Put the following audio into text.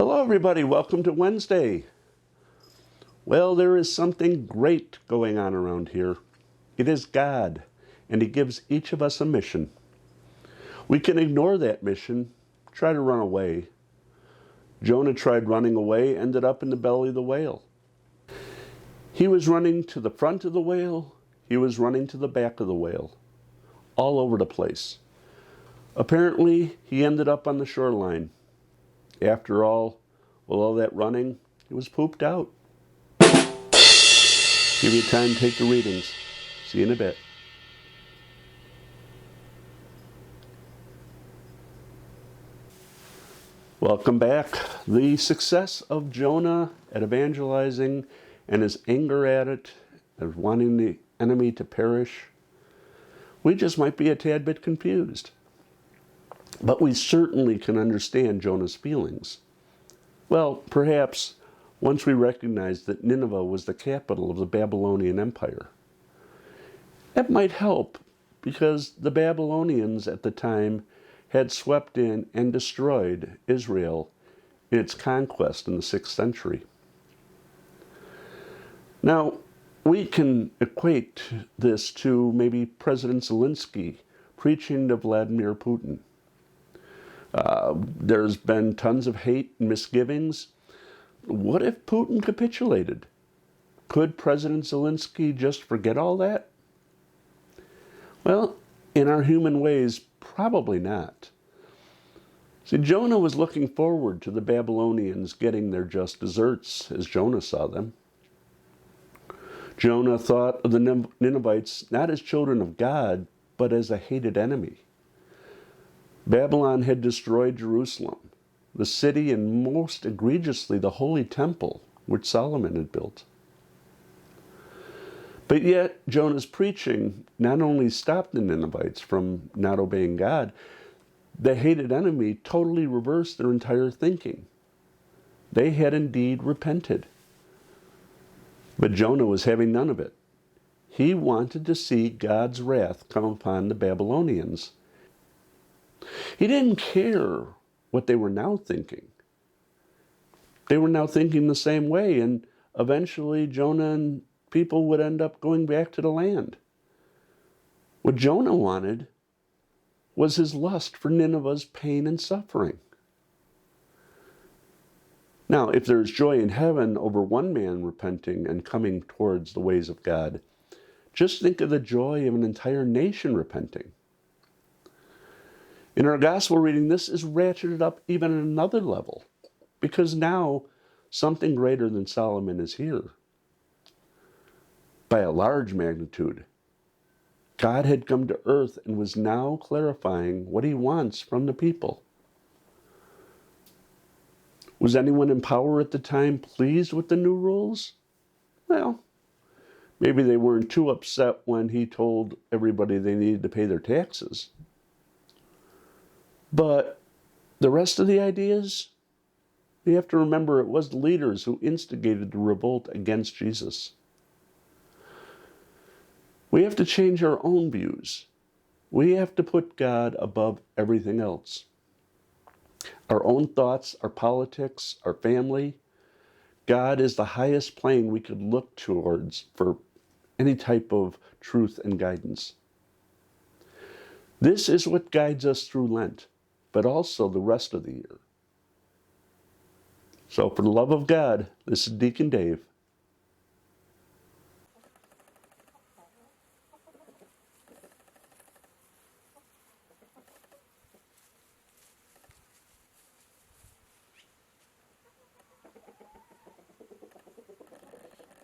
Hello everybody, welcome to Wednesday. Well, there is something great going on around here. It is God, and He gives each of us a mission. We can ignore that mission, try to run away. Jonah tried running away, ended up in the belly of the whale. He was running to the front of the whale, he was running to the back of the whale, all over the place. Apparently, he ended up on the shoreline. After all, with all that running, he was pooped out. Give you time to take the readings. See you in a bit. Welcome back. The success of Jonah at evangelizing and his anger at it, of wanting the enemy to perish. We just might be a tad bit confused. But we certainly can understand Jonah's feelings. Well, perhaps once we recognize that Nineveh was the capital of the Babylonian Empire. That might help because the Babylonians at the time had swept in and destroyed Israel in its conquest in the 6th century. Now, we can equate this to maybe President Zelensky preaching to Vladimir Putin. There's been tons of hate and misgivings. What if Putin capitulated? Could President Zelensky just forget all that? Well, in our human ways, probably not. See, Jonah was looking forward to the Babylonians getting their just desserts as Jonah saw them. Jonah thought of the Ninevites not as children of God, but as a hated enemy. Babylon had destroyed Jerusalem, the city, and most egregiously the holy temple which Solomon had built. But yet Jonah's preaching not only stopped the Ninevites from not obeying God, the hated enemy totally reversed their entire thinking. They had indeed repented. But Jonah was having none of it. He wanted to see God's wrath come upon the Babylonians. He didn't care what they were now thinking. They were now thinking the same way, and eventually Jonah and people would end up going back to the land. What Jonah wanted was his lust for Nineveh's pain and suffering. Now, if there's joy in heaven over one man repenting and coming towards the ways of God, just think of the joy of an entire nation repenting. In our gospel reading, this is ratcheted up even at another level, because now something greater than Solomon is here. By a large magnitude, God had come to earth and was now clarifying what He wants from the people. Was anyone in power at the time pleased with the new rules? Well, maybe they weren't too upset when He told everybody they needed to pay their taxes. But the rest of the ideas, you have to remember it was the leaders who instigated the revolt against Jesus. We have to change our own views. We have to put God above everything else. Our own thoughts, our politics, our family. God is the highest plane we could look towards for any type of truth and guidance. This is what guides us through Lent, but also the rest of the year. So for the love of God, this is Deacon Dave.